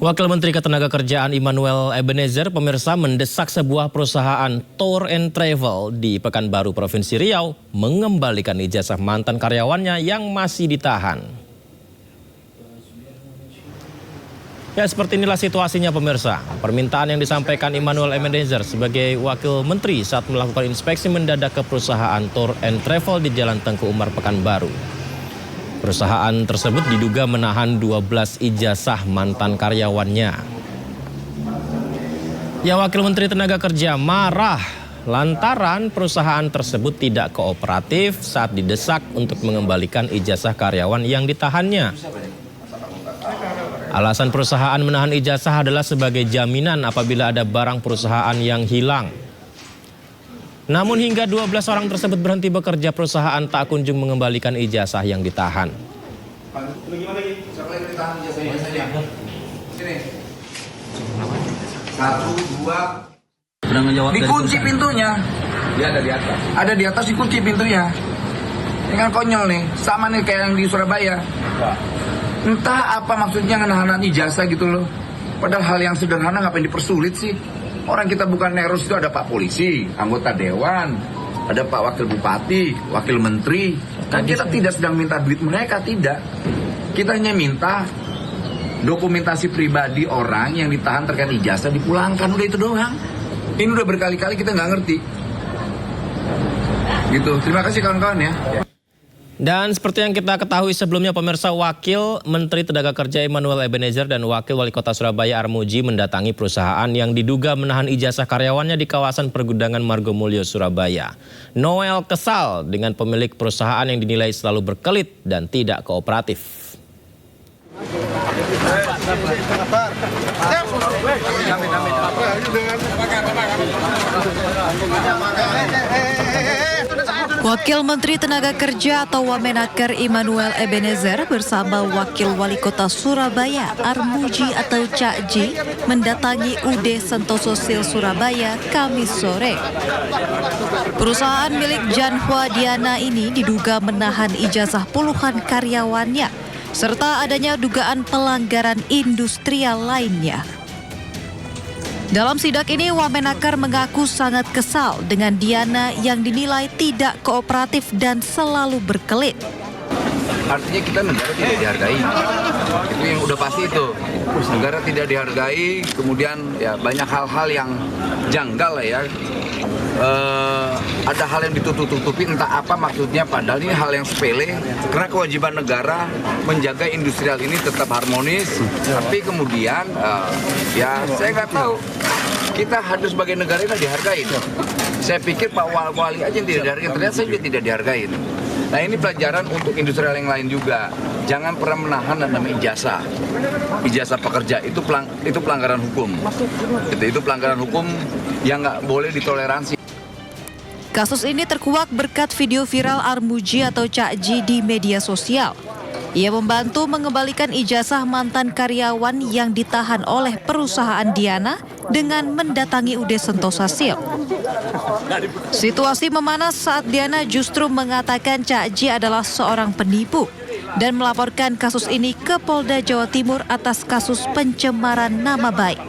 Wakil Menteri Ketenagakerjaan Immanuel Ebenezer pemirsa mendesak sebuah perusahaan tour and travel di Pekanbaru, Provinsi Riau mengembalikan ijazah mantan karyawannya yang masih ditahan. Ya, seperti inilah situasinya pemirsa. Permintaan yang disampaikan Immanuel Ebenezer sebagai Wakil Menteri saat melakukan inspeksi mendadak ke perusahaan tour and travel di Jalan Tengku Umar, Pekanbaru. Perusahaan tersebut diduga menahan 12 ijazah mantan karyawannya. Ya, Wakil Menteri Tenaga Kerja marah lantaran perusahaan tersebut tidak kooperatif saat didesak untuk mengembalikan ijazah karyawan yang ditahannya. Alasan perusahaan menahan ijazah adalah sebagai jaminan apabila ada barang perusahaan yang hilang. Namun hingga 12 orang tersebut berhenti bekerja, perusahaan tak kunjung mengembalikan ijazah yang ditahan. Gimana lagi? Siapa yang ditahan ijazahnya? Sini. 1, 2. Dikunci pintunya. Dia ada di atas. Ada di atas, dikunci pintunya. Ini kan konyol nih. Sama nih kayak yang di Surabaya. Entah apa maksudnya menahan ijazah gitu loh. Padahal hal yang sederhana ngapain dipersulit sih? Orang kita bukan neros itu ada Pak Polisi, anggota Dewan, ada Pak Wakil Bupati, Wakil Menteri. Kan kita tidak sedang minta duit mereka, tidak. Kita hanya minta dokumentasi pribadi orang yang ditahan terkait ijazah dipulangkan, udah itu doang. Ini udah berkali-kali kita nggak ngerti. Gitu. Terima kasih kawan-kawan ya. Dan seperti yang kita ketahui sebelumnya pemirsa, Wakil Menteri Tenaga Kerja Immanuel Ebenezer dan Wakil Wali Kota Surabaya Armuji mendatangi perusahaan yang diduga menahan ijazah karyawannya di kawasan Pergudangan Margomulyo, Surabaya. Noel kesal dengan pemilik perusahaan yang dinilai selalu berkelit dan tidak kooperatif. Wakil Menteri Tenaga Kerja atau Wamenaker Immanuel Ebenezer bersama Wakil Wali Kota Surabaya Armuji atau Cak Ji mendatangi UD Sentosa Sil Surabaya Kamis sore. Perusahaan milik Janhwa Diana ini diduga menahan ijazah puluhan karyawannya serta adanya dugaan pelanggaran industrial lainnya. Dalam sidak ini, Wamenaker mengaku sangat kesal dengan Diana yang dinilai tidak kooperatif dan selalu berkelit. Artinya kita negara tidak dihargai, itu yang udah pasti itu. Negara tidak dihargai, kemudian ya banyak hal-hal yang janggal lah ya. Ada hal yang ditutup-tutupi, entah apa maksudnya, padahal ini hal yang sepele. Karena kewajiban negara menjaga industrial ini tetap harmonis, tapi kemudian ya saya nggak tahu. Kita harus sebagai negara ini dihargai. Saya pikir Pak Wali aja yang tidak dihargai, ternyata saya juga tidak dihargai. Nah, ini pelajaran untuk industrial yang lain juga. Jangan pernah menahan dan namanya ijazah. Ijazah pekerja itu pelanggaran hukum. Itu pelanggaran hukum yang nggak boleh ditoleransi. Kasus ini terkuak berkat video viral Armuji atau Cak Ji di media sosial. Ia membantu mengembalikan ijazah mantan karyawan yang ditahan oleh perusahaan Diana dengan mendatangi UD Sentosa Sil. Situasi memanas saat Diana justru mengatakan Cak Ji adalah seorang penipu dan melaporkan kasus ini ke Polda Jawa Timur atas kasus pencemaran nama baik.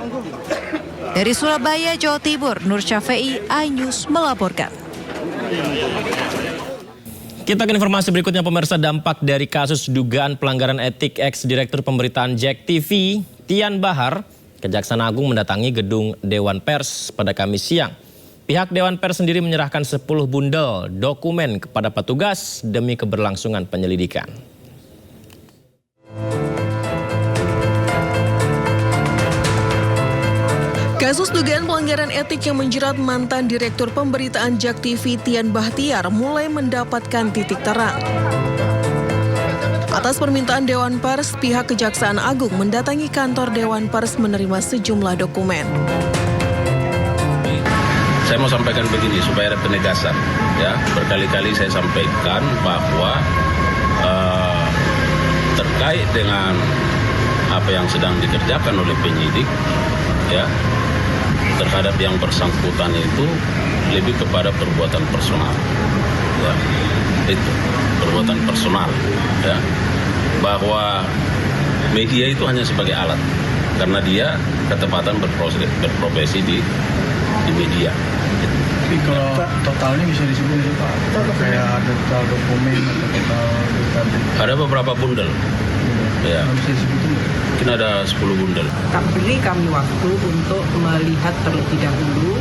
Dari Surabaya, Jawa Timur, Nur Syafei, iNews melaporkan. Kita ke informasi berikutnya pemirsa, dampak dari kasus dugaan pelanggaran etik ex-direktur pemberitaan JEK TV, Tian Bahar, Kejaksaan Agung mendatangi gedung Dewan Pers pada Kamis siang. Pihak Dewan Pers sendiri menyerahkan 10 bundel dokumen kepada petugas demi keberlangsungan penyelidikan. Kasus dugaan pelanggaran etik yang menjerat mantan Direktur Pemberitaan JEK TV Tian Bahtiar mulai mendapatkan titik terang. Atas permintaan Dewan Pers, pihak Kejaksaan Agung mendatangi kantor Dewan Pers menerima sejumlah dokumen. Saya mau sampaikan begini supaya ada penegasan. Ya, berkali-kali saya sampaikan bahwa terkait dengan apa yang sedang dikerjakan oleh penyidik, ya, terhadap yang bersangkutan itu lebih kepada perbuatan personal, ya, itu perbuatan personal, ya, bahwa media itu hanya sebagai alat, karena dia ketepatan berprofesi di media. Tapi kalau totalnya bisa disebut nggak sih Pak? Kayak ada total dokumen atau total data. Ada beberapa bundel. Ya. Bisa disebutin nggak? Mungkin ada 10 bundel. Beri kami waktu untuk melihat terlebih dahulu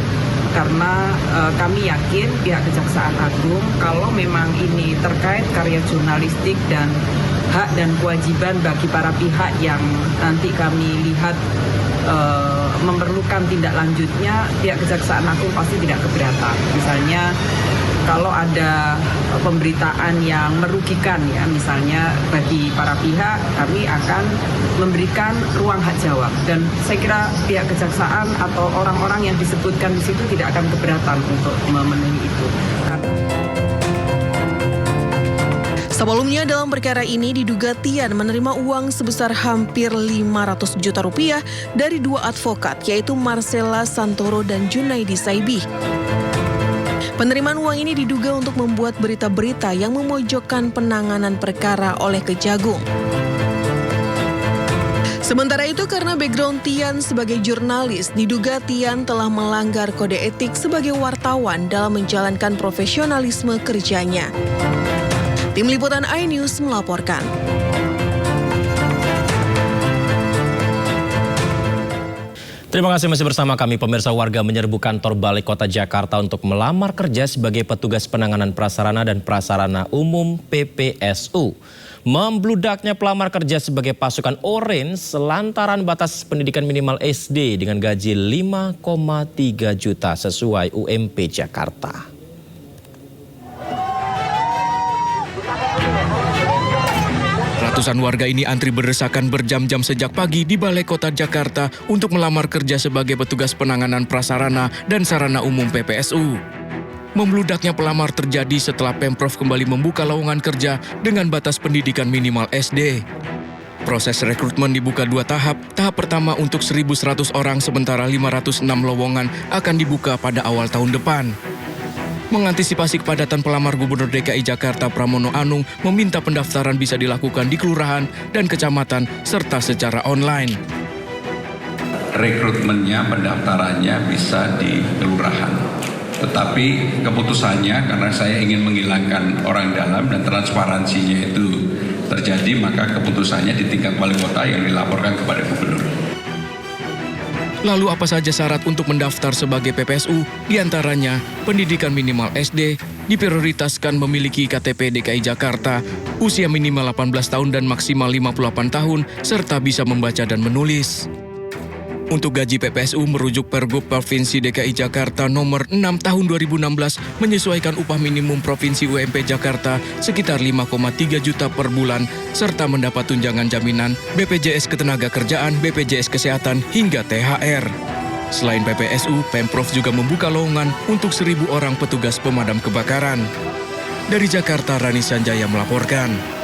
karena kami yakin pihak Kejaksaan Agung kalau memang ini terkait karya jurnalistik dan hak dan kewajiban bagi para pihak yang nanti kami lihat memerlukan tindak lanjutnya, pihak Kejaksaan Agung pasti tidak keberatan. Misalnya kalau ada pemberitaan yang merugikan ya, misalnya bagi para pihak, kami akan memberikan ruang hak jawab. Dan saya kira pihak kejaksaan atau orang-orang yang disebutkan di situ tidak akan keberatan untuk memenuhi itu. Sebelumnya dalam perkara ini diduga Tian menerima uang sebesar hampir 500 juta rupiah dari dua advokat yaitu Marcella Santoro dan Junaidi Saibi. Penerimaan uang ini diduga untuk membuat berita-berita yang memojokkan penanganan perkara oleh Kejagung. Sementara itu karena background Tian sebagai jurnalis, diduga Tian telah melanggar kode etik sebagai wartawan dalam menjalankan profesionalisme kerjanya. Tim Liputan iNews melaporkan. Terima kasih masih bersama kami. Pemirsa, warga menyerbu kantor Balai Kota Jakarta untuk melamar kerja sebagai petugas penanganan prasarana dan prasarana umum PPSU. Membludaknya pelamar kerja sebagai pasukan Orange lantaran batas pendidikan minimal SD dengan gaji 5,3 juta sesuai UMP Jakarta. Ratusan warga ini antri berdesakan berjam-jam sejak pagi di Balai Kota Jakarta untuk melamar kerja sebagai petugas penanganan prasarana dan sarana umum PPSU. Membludaknya pelamar terjadi setelah Pemprov kembali membuka lowongan kerja dengan batas pendidikan minimal SD. Proses rekrutmen dibuka 2 tahap. Tahap pertama untuk 1.100 orang, sementara 506 lowongan akan dibuka pada awal tahun depan. Mengantisipasi kepadatan pelamar, Gubernur DKI Jakarta Pramono Anung meminta pendaftaran bisa dilakukan di kelurahan dan kecamatan serta secara online. Rekrutmennya, pendaftarannya bisa di kelurahan. Tetapi keputusannya karena saya ingin menghilangkan orang dalam dan transparansinya itu terjadi, maka keputusannya di tingkat wali kota yang dilaporkan kepada gubernur. Lalu apa saja syarat untuk mendaftar sebagai PPSU? Di antaranya, pendidikan minimal SD, diprioritaskan memiliki KTP DKI Jakarta, usia minimal 18 tahun dan maksimal 58 tahun, serta bisa membaca dan menulis. Untuk gaji PPSU merujuk Pergub Provinsi DKI Jakarta nomor 6 tahun 2016 menyesuaikan upah minimum Provinsi UMP Jakarta sekitar 5,3 juta per bulan serta mendapat tunjangan jaminan BPJS Ketenagakerjaan, BPJS Kesehatan hingga THR. Selain PPSU, Pemprov juga membuka lowongan untuk 1.000 orang petugas pemadam kebakaran. Dari Jakarta, Rani Sanjaya melaporkan.